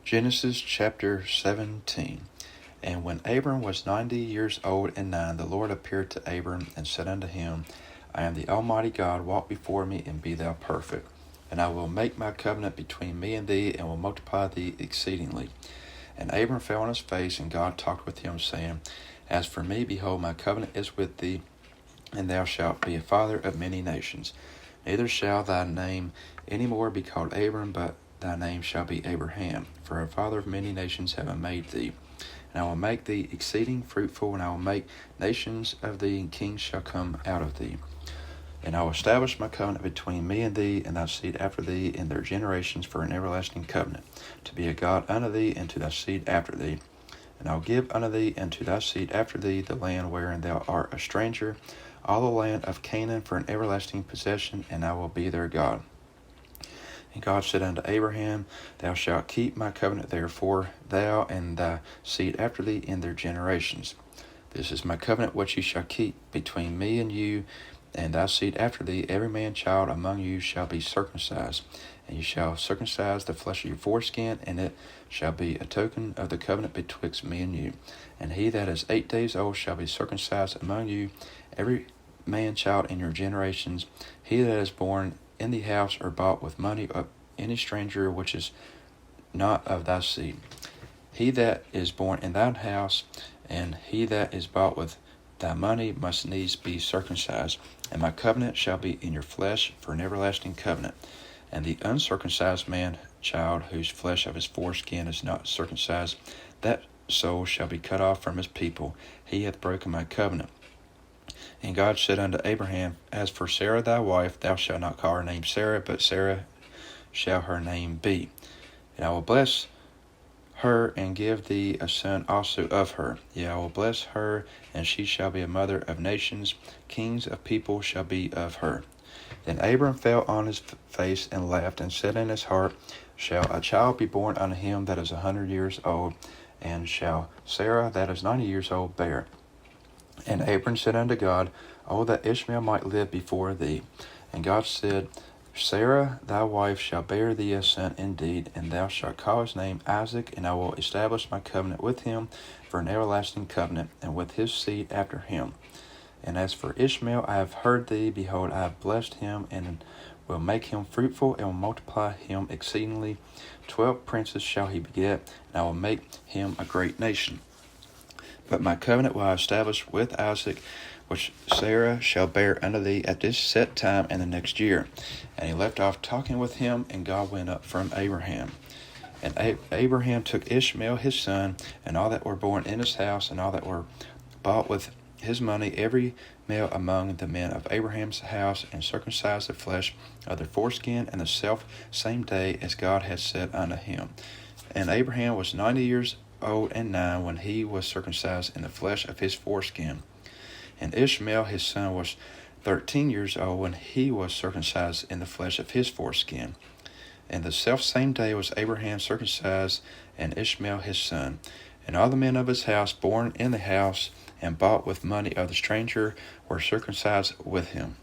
Genesis chapter 17. And when Abram was 90 years old and 9, the Lord appeared to Abram and said unto him, I am the Almighty God, walk before me, and be thou perfect. And I will make my covenant between me and thee, and will multiply thee exceedingly. And Abram fell on his face, and God talked with him, saying, As for me, behold, my covenant is with thee, and thou shalt be a father of many nations. Neither shall thy name any more be called Abram, but thy name shall be Abraham, for a father of many nations have I made thee. And I will make thee exceeding fruitful, and I will make nations of thee, and kings shall come out of thee. And I will establish my covenant between me and thee, and thy seed after thee, in their generations, for an everlasting covenant, to be a God unto thee, and to thy seed after thee. And I will give unto thee and to thy seed after thee the land wherein thou art a stranger, all the land of Canaan, for an everlasting possession, and I will be their God. And God said unto Abraham, Thou shalt keep my covenant therefore, thou and thy seed after thee in their generations. This is my covenant which ye shall keep between me and you, and thy seed after thee. Every man child among you shall be circumcised, and ye shall circumcise the flesh of your foreskin, and it shall be a token of the covenant betwixt me and you. And he that is 8 days old shall be circumcised among you, every man child in your generations. He that is born in the house or bought with money of any stranger which is not of thy seed. He that is born in thine house, and he that is bought with thy money must needs be circumcised. And my covenant shall be in your flesh for an everlasting covenant. And the uncircumcised man child, whose flesh of his foreskin is not circumcised, that soul shall be cut off from his people. He hath broken my covenant. And God said unto Abraham, As for Sarah thy wife, thou shalt not call her name Sarah, but Sarah shall her name be. And I will bless her, and give thee a son also of her. Yea, I will bless her, and she shall be a mother of nations. Kings of people shall be of her. Then Abram fell on his face and laughed, and said in his heart, Shall a child be born unto him that is 100 years old? And shall Sarah that is 90 years old bear? And Abram said unto God, O that Ishmael might live before thee. And God said, Sarah thy wife shall bear thee a son indeed, and thou shalt call his name Isaac, and I will establish my covenant with him for an everlasting covenant, and with his seed after him. And as for Ishmael, I have heard thee, behold, I have blessed him, and will make him fruitful, and will multiply him exceedingly. 12 princes shall he beget, and I will make him a great nation. But my covenant will I establish with Isaac, which Sarah shall bear unto thee at this set time in the next year. And he left off talking with him, and God went up from Abraham. And Abraham took Ishmael his son, and all that were born in his house, and all that were bought with his money, every male among the men of Abraham's house, and circumcised the flesh of their foreskin, and the self same day as God had said unto him. And Abraham was 90 years old and 9 when he was circumcised in the flesh of his foreskin. And Ishmael his son was 13 years old when he was circumcised in the flesh of his foreskin. And the selfsame day was Abraham circumcised, and Ishmael his son. And all the men of his house born in the house, and bought with money of the stranger, were circumcised with him.